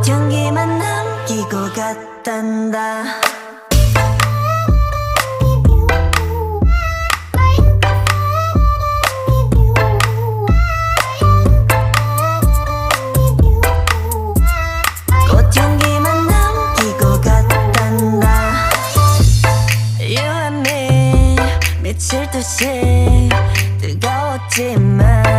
꽃향기만 남기고 갔단다. 꽃향기만 남기고 갔단다. You and me 미칠 듯이 뜨거웠지만